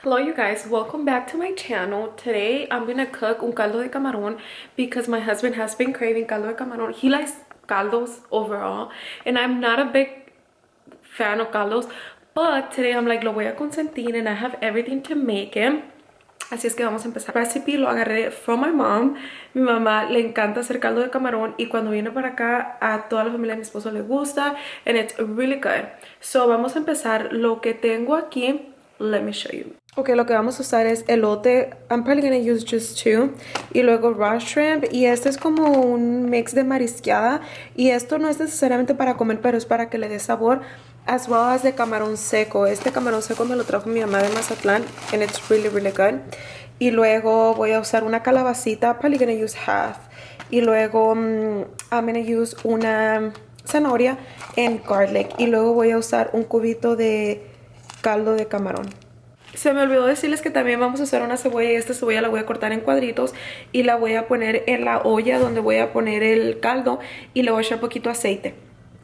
Hello you guys, welcome back to my channel. Today I'm gonna cook un caldo de camarón because my husband has been craving caldo de camarón. He likes caldos overall and I'm not a big fan of caldos, but today I'm like lo voy a consentir and I have everything to make him. Así es que vamos a empezar. Recipe lo agarré from my mom. Mi mamá le encanta hacer caldo de camarón y cuando viene para acá a toda la familia de mi esposo le gusta and it's really good. So vamos a empezar. Lo que tengo aquí, let me show you. Ok, lo que vamos a usar es elote. I'm probably gonna use just two. Y luego raw shrimp. Y este es como un mix de marisqueada. Y esto no es necesariamente para comer, pero es para que le dé sabor. As well as de camarón seco. Este camarón seco me lo trajo mi mamá de Mazatlán. And it's really, really good. Y luego voy a usar una calabacita. Probably gonna use half. Y luego I'm gonna use una zanahoria and garlic. Y luego voy a usar un cubito de caldo de camarón. Se me olvidó decirles que también vamos a usar una cebolla y esta cebolla la voy a cortar en cuadritos y la voy a poner en la olla donde voy a poner el caldo y le voy a echar poquito aceite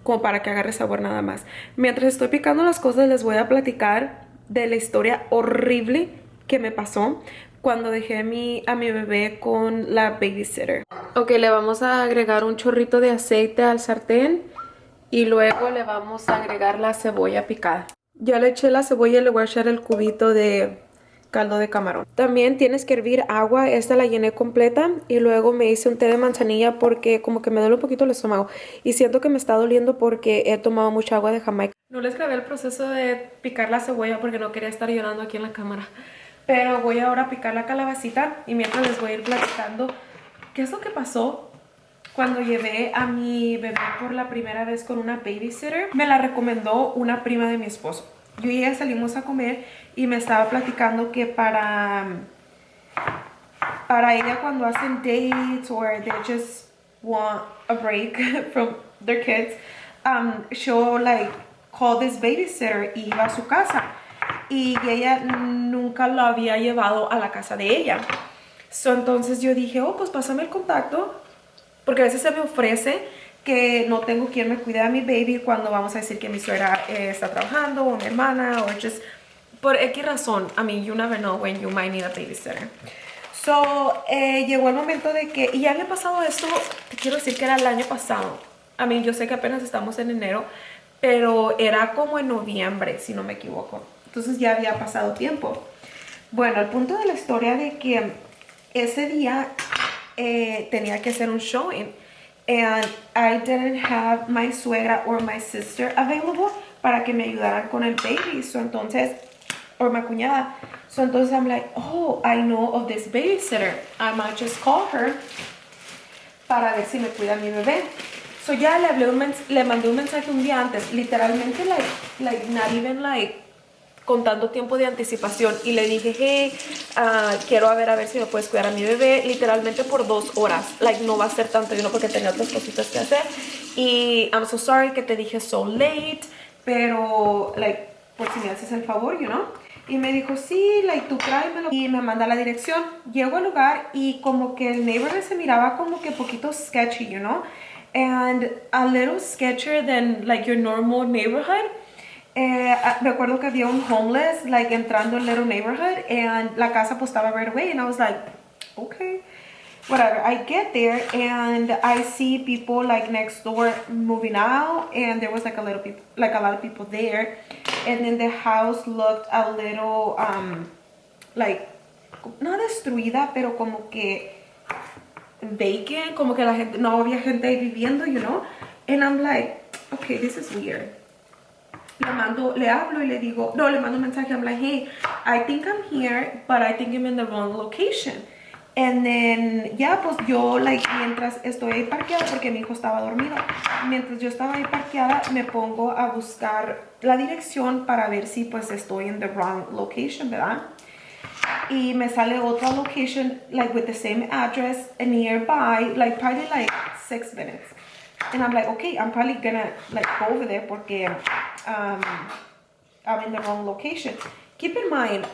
como para que agarre sabor nada más. Mientras estoy picando las cosas les voy a platicar de la historia horrible que me pasó cuando dejé a mi bebé con la babysitter. Ok, le vamos a agregar un chorrito de aceite al sartén y luego le vamos a agregar la cebolla picada. Ya le eché la cebolla y le voy a echar el cubito de caldo de camarón. También tienes que hervir agua. Esta la llené completa y luego me hice un té de manzanilla porque como que me duele un poquito el estómago. Y siento que me está doliendo porque he tomado mucha agua de Jamaica. No les grabé el proceso de picar la cebolla porque no quería estar llorando aquí en la cámara. Pero voy ahora a picar la calabacita y mientras les voy a ir platicando qué es lo que pasó cuando llevé a mi bebé por la primera vez con una babysitter. Me la recomendó una prima de mi esposo. Yo y ella salimos a comer y me estaba platicando que para ella cuando hacen dates or they just want a break from their kids, she'll like call this babysitter y iba a su casa. Y ella nunca lo había llevado a la casa de ella. So, entonces yo dije, oh, pues pásame el contacto. Porque a veces se me ofrece que no tengo quien me cuide a mi baby cuando vamos a decir que mi suegra está trabajando o mi hermana o just por X razón. I mean, you never know when you might need a babysitter. So, llegó el momento de que, y ya había pasado esto, te quiero decir que era el año pasado. I mean, yo sé que apenas estamos en enero, pero era como en noviembre, si no me equivoco. Entonces ya había pasado tiempo. Bueno, el punto de la historia de que ese día tenía que hacer un showing and I didn't have my suegra or my sister available para que me ayudaran con el baby. So entonces, or my cuñada. So entonces I'm like, oh, I know of this babysitter. I might just call her para ver si me cuida mi bebé. So ya le mandé un mensaje un día antes, literalmente like not even like con tanto tiempo de anticipación y le dije, hey, quiero a ver si me puedes cuidar a mi bebé, literalmente por 2 horas, like no va a ser tanto, porque tenía otras cositas que hacer y I'm so sorry que te dije so late, pero like por si me haces el favor, y me dijo, sí, like tú tráemelo y me manda la dirección. Llego al lugar y como que el neighborhood se miraba como que poquito sketchy, and a little sketchier than like your normal neighborhood. Me acuerdo que había un homeless like entrando en little neighborhood and la casa pues estaba right away and I was like, okay, whatever. I get there and I see people like next door moving out and there was like a lot of people there and then the house looked a little like no destruida pero como que vacant, como que no había gente ahí viviendo, and I'm like, okay, this is weird. Le hablo y le digo, no, le mando un mensaje, I'm like, hey, I think I'm here, but I think I'm in the wrong location. And then, pues yo, like, mientras estoy ahí parqueada, porque mi hijo estaba dormido, mientras yo estaba ahí parqueada, me pongo a buscar la dirección para ver si, pues, estoy in the wrong location, ¿verdad? Y me sale otra location, like, with the same address, nearby, like, probably, like, 6 minutes. And I'm like, okay, I'm probably gonna like go over there porque I'm in the wrong location. Keep in mind,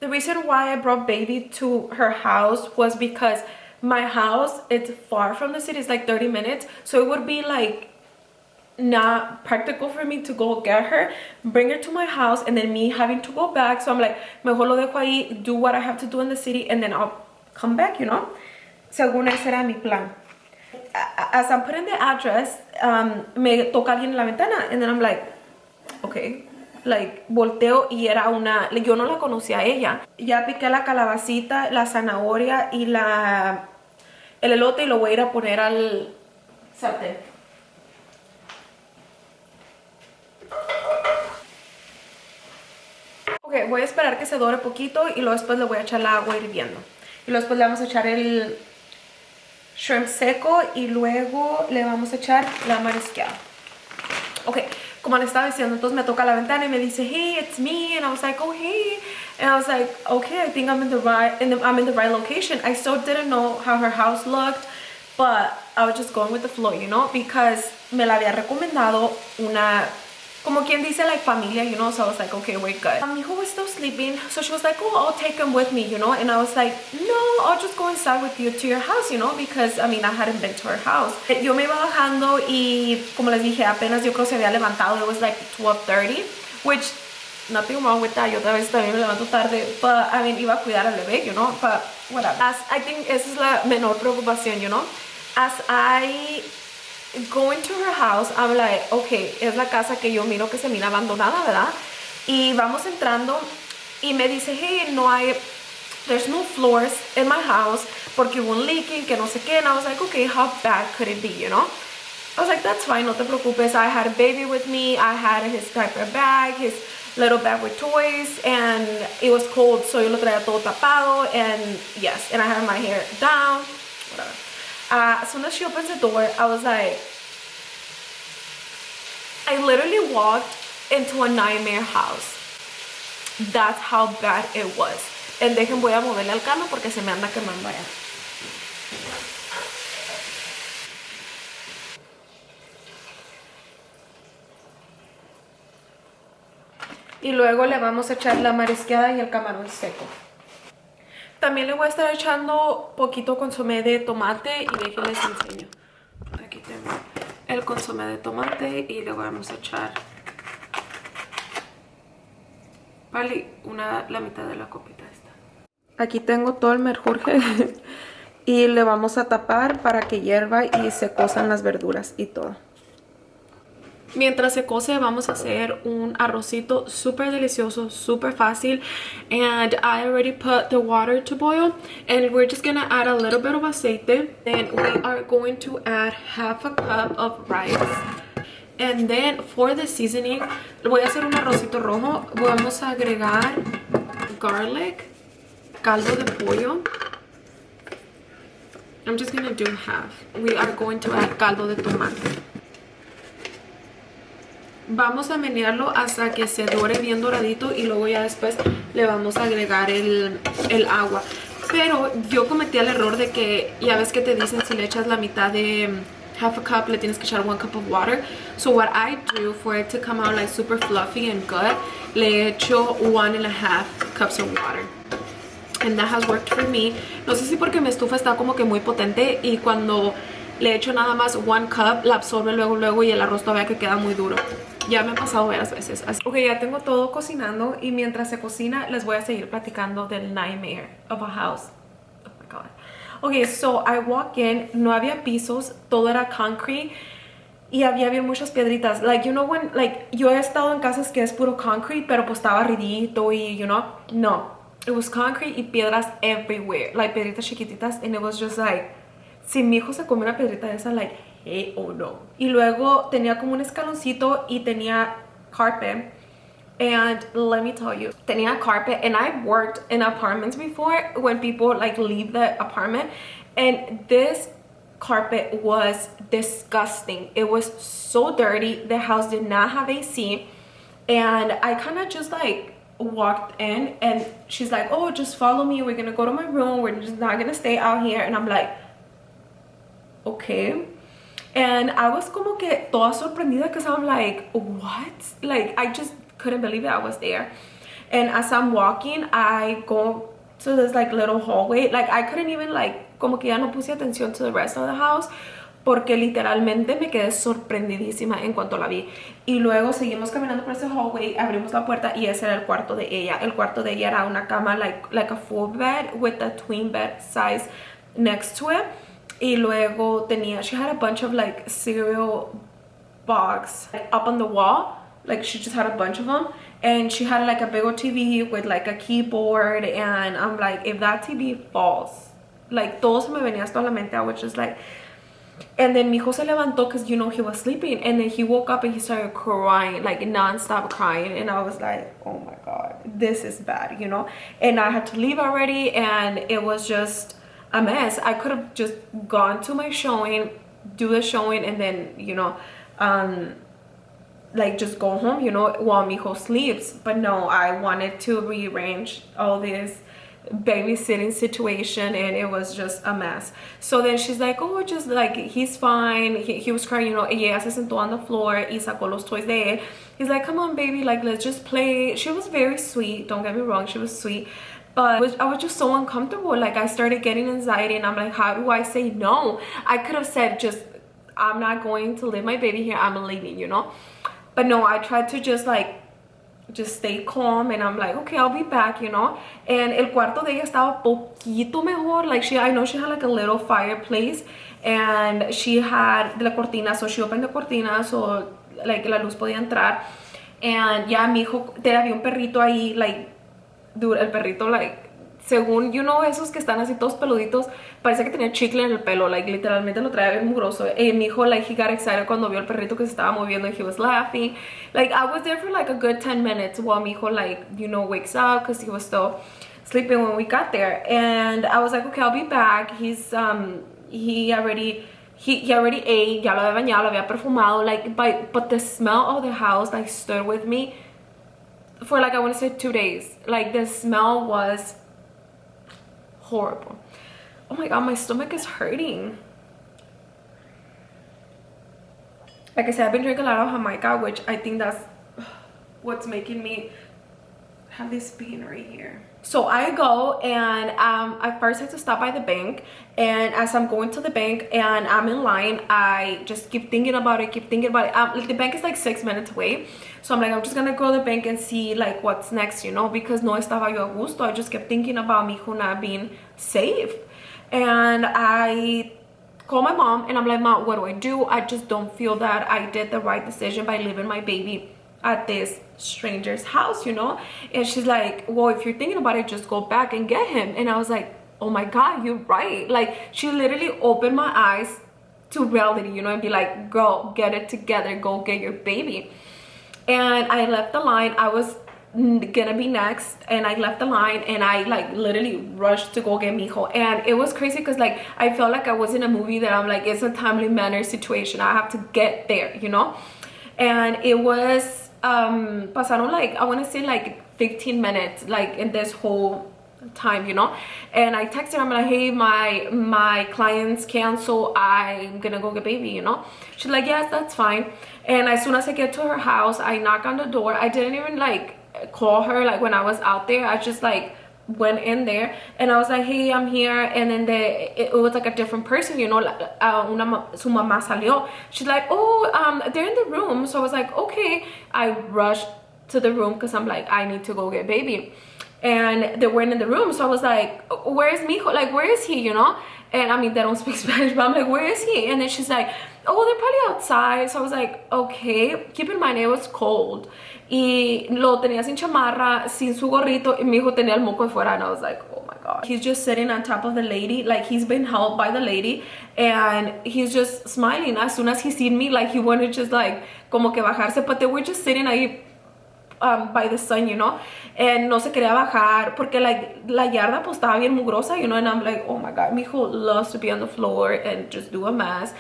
the reason why I brought baby to her house was because my house, it's far from the city, it's like 30 minutes. So it would be like not practical for me to go get her, bring her to my house, and then me having to go back. So I'm like, mejor lo dejo ahí, do what I have to do in the city, and then I'll come back, you know. Según ese era mi plan. As I'm putting the address, me toca alguien en la ventana, and then I'm like, okay. Like, volteo y era una... Yo no la conocía a ella. Ya piqué la calabacita, la zanahoria y el elote y lo voy a ir a poner al sartén. Ok, voy a esperar que se dore poquito y luego después le voy a echar el agua hirviendo. Y luego después le vamos a echar el shrimp seco y luego le vamos a echar la marisqueada. Ok, como le estaba diciendo, entonces me toca la ventana y me dice, hey, it's me. And I was like, oh, hey. And I was like, okay, I think I'm in the right location. I still didn't know how her house looked, but I was just going with the flow, you know, because me la había recomendado una, como quien dice, like familia, you know, so I was like, okay, we're good. Mi hijo was still sleeping, so she was like, oh, I'll take him with me, you know, and I was like, no, I'll just go inside with you to your house, you know, because, I mean, I hadn't been to her house. Yo me iba bajando y, como les dije, apenas yo creo se había levantado, it was like 12:30, which, nothing wrong with that, yo también me levanto tarde, but, I mean, iba a cuidar al bebé, you know, but whatever. I think esa es la menor preocupación, you know, as I go into her house, I'm like, okay, es la casa que yo miro que se mira abandonada, ¿verdad? Y vamos entrando y me dice, hey, there's no floors in my house porque hubo un leaking, que no sé qué. And I was like, okay, how bad could it be, you know? I was like, that's fine, no te preocupes. I had a baby with me. I had his diaper bag, his little bag with toys, and it was cold, so yo lo traía todo tapado, and yes, and I had my hair down, whatever. As soon as she opens the door, I was like, I literally walked into a nightmare house. That's how bad it was. And dejen, voy a moverle al carro porque se me anda quemando allá. Y luego le vamos a echar la marisqueada y el camarón seco. También le voy a estar echando poquito consomé de tomate y déjenles enseño. Aquí tengo el consomé de tomate y le vamos a echar, vale, la mitad de la copita esta. Aquí tengo todo el merjurje y le vamos a tapar para que hierva y se cosan las verduras y todo. Mientras se cose, vamos a hacer un arrocito súper delicioso, súper fácil. And I already put the water to boil. And we're just going to add a little bit of aceite. Then we are going to add half a cup of rice. And then for the seasoning, voy a hacer un arrocito rojo. Vamos a agregar garlic, caldo de pollo. I'm just going to do half. We are going to add caldo de tomate. Vamos a menearlo hasta que se dore bien doradito y luego ya después le vamos a agregar el agua. Pero yo cometí el error de que ya ves que te dicen si le echas la mitad de half a cup, le tienes que echar 1 cup of water. So what I do for it to come out like super fluffy and good, le echo 1.5 cups of water. And that has worked for me. No sé si porque mi estufa está como que muy potente y cuando le echo nada más 1 cup, la absorbe luego y el arroz todavía que queda muy duro. Ya me ha pasado varias veces. Ok, ya tengo todo cocinando y mientras se cocina les voy a seguir platicando del nightmare of a house. Oh my god. Ok, so I walk in, no había pisos, todo era concrete y había bien muchas piedritas. Like, you know when, like, yo he estado en casas que es puro concrete, pero pues estaba ridito y, you know, no. It was concrete y piedras everywhere. Like, piedritas chiquititas and it was just like, si mi hijo se come una piedrita de esa, like, hey, oh no. Y luego tenía como un escaloncito y tenía carpet. And let me tell you, tenía carpet. And I've worked in apartments before when people like leave the apartment. And this carpet was disgusting. It was so dirty. The house did not have AC. And I kind of just like walked in and she's like, oh, just follow me. We're going to go to my room. We're just not going to stay out here. And I'm like, okay. And I was como que toda sorprendida because I'm like, what? Like, I just couldn't believe it. I was there. And as I'm walking, I go to this like little hallway. Like, I couldn't even like, como que ya no puse atención to the rest of the house. porque literalmente me quedé sorprendidísima en cuanto la vi. Y luego seguimos caminando por ese hallway, abrimos la puerta y ese era el cuarto de ella. El cuarto de ella era una cama like a full bed with a twin bed size next to it. Y luego tenía, she had a bunch of like cereal box up on the wall. Like she just had a bunch of them, and she had like a big old TV with like a keyboard, and I'm like, if that TV falls, like todo se me venía hasta la mente. I was just like, and then mi hijo se levantó because you know he was sleeping, and then he woke up and he started crying, like non-stop crying, and I was like, oh my god, this is bad, you know. And I had to leave already, and it was just a mess. I could have just gone to my showing, do the showing, and then, you know, like just go home, you know, while mi hijo sleeps. But no, I wanted to rearrange all this babysitting situation, and it was just a mess. So then she's like, oh, just like, he's fine. He was crying, you know. Y ella se sentó on the floor y sacó los toys de él. He's like, come on, baby, like, let's just play. She was very sweet, don't get me wrong, she was sweet. But I was just so uncomfortable. Like, I started getting anxiety, and I'm like, how do I say no? I could have said, just, I'm not going to leave my baby here, I'm leaving, you know. But no, I tried to just like, just stay calm, and I'm like, okay, I'll be back, you know. And el cuarto de ella estaba poquito mejor. Like, I know she had like a little fireplace, and she had la cortina, so she opened the cortina, so like la luz podía entrar. And ya mi hijo, te había un perrito ahí, like, dude, el perrito, like, según, you know, esos que están así todos peluditos, parece que tenía chicle en el pelo, like, literalmente lo traía bien mugroso. Y mi hijo, like, he got excited cuando vio el perrito que se estaba moviendo, and he was laughing. Like, I was there for like a good 10 minutes while mi hijo, like, you know, wakes up, because he was still sleeping when we got there. And I was like, okay, I'll be back. He already ate, ya lo había bañado, lo había perfumado, like, but the smell of the house, like, stood with me for, like, I want to say 2 days. Like, the smell was horrible. Oh my god, my stomach is hurting. Like I said, I've been drinking a lot of Jamaica, which I think that's what's making me have this pain right here. So I go, and I first had to stop by the bank, and as I'm going to the bank and I'm in line, I just keep thinking about it. Like, the bank is like 6 minutes away, so I'm like, I'm just gonna go to the bank and see like what's next, you know, because no estaba yo a gusto. I just kept thinking about mi hijo not being safe. And I call my mom, and I'm like, Mom, what do? I just don't feel that I did the right decision by leaving my baby at this stranger's house, you know. And she's like, well, if you're thinking about it, just go back and get him. And I was like, oh my god, you're right. Like, she literally opened my eyes to reality, you know, and be like, girl, get it together, go get your baby. And I left the line. I was gonna be next, and I left the line, and I like literally rushed to go get Mijo. And it was crazy because like I felt like I was in a movie that I'm like, it's a timely manner situation, I have to get there, you know. And it was pasaron like, I want to say like 15 minutes like in this whole time, you know. And I texted her, I'm like, hey, my clients cancel, I'm gonna go get baby, you know. She's like, yes, that's fine. And as soon as I get to her house, I knock on the door. I didn't even like call her like when I was out there. I just like went in there, and I was like, hey, I'm here. And then it was like a different person, you know. Su mamá salió. She's like, oh, they're in the room. So I was like, okay. I rushed to the room because I'm like, I need to go get baby. And they weren't in the room, so I was like, where's Mijo? Like, where is he, you know? And I mean, they don't speak Spanish, but I'm like, where is he? And then she's like, oh, they're probably outside. So I was like, okay. Keep in mind, it was cold. Y lo tenía sin chamarra, sin su gorrito, y mi hijo tenía el moco de fuera. And I was like, oh my god. He's just sitting on top of the lady, like he's been held by the lady, and he's just smiling. As soon as he seen me, like he wanted just like, como que bajarse, but they were just sitting ahí by the sun, you know. And no se quería bajar porque like la yarda pues estaba bien mugrosa, you know. And I'm like, oh my god, mi hijo loves to be on the floor and just do a mess.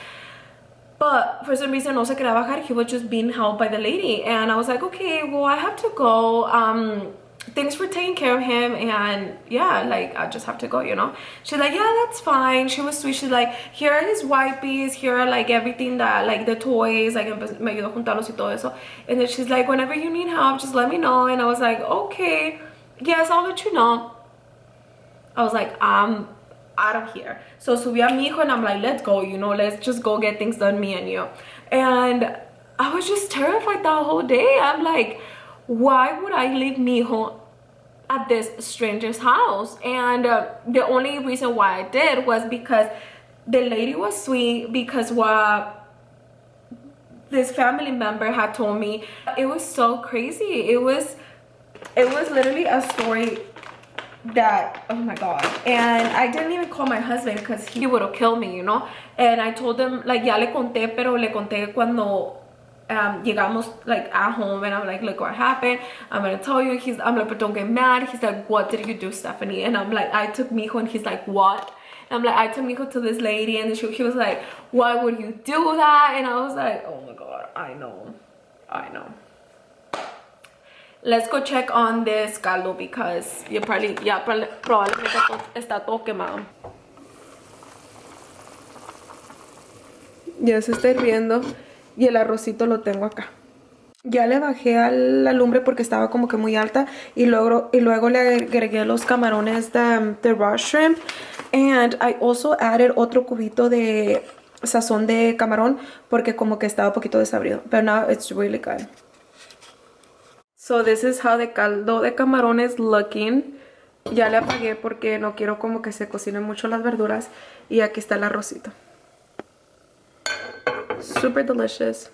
But for some reason no se quería bajar. He was just being held by the lady, and I was like, okay, well, I have to go. Thanks for taking care of him, and yeah, like I just have to go, you know. She's like, yeah, that's fine. She was sweet. She's like, here are his wipes, here are like everything that, like the toys, like me ayudó a juntarlos y todo eso. And then she's like, whenever you need help, just let me know. And I was like, okay, yes, I'll let you know. I was like, out of here. So subí a mi hijo and I'm like, let's go, you know, let's just go get things done, me and you. And I was just terrified that whole day. I'm like, why would I leave mi hijo at this stranger's house? And the only reason why I did was because the lady was sweet, because what this family member had told me, it was so crazy. It was literally a story that, oh my god. And I didn't even call my husband because he would have killed me, you know. And I told him, like, ya le conté, pero le conté cuando llegamos, like, at home, and I'm like, look what happened, I'm gonna tell you. I'm like, but don't get mad. He's like, what did you do, Stephanie? And I'm like, I took Mijo. And he's like, what? And I'm like, I took Mijo to this lady, and he was like, why would you do that? And I was like, oh my god, I know. Let's go check on this caldo because probablemente está todo quemado. Ya se está hirviendo y el arrocito lo tengo acá. Ya le bajé a la lumbre porque estaba como que muy alta, y luego le agregué los camarones de raw shrimp, and I also added otro cubito de sazón de camarón porque como que estaba un poquito desabrido, but now it's really good. So this is how the caldo de camarón is looking. Ya le apagué porque no quiero como que se cocinen mucho las verduras, y aquí está el arrocito. Super delicious.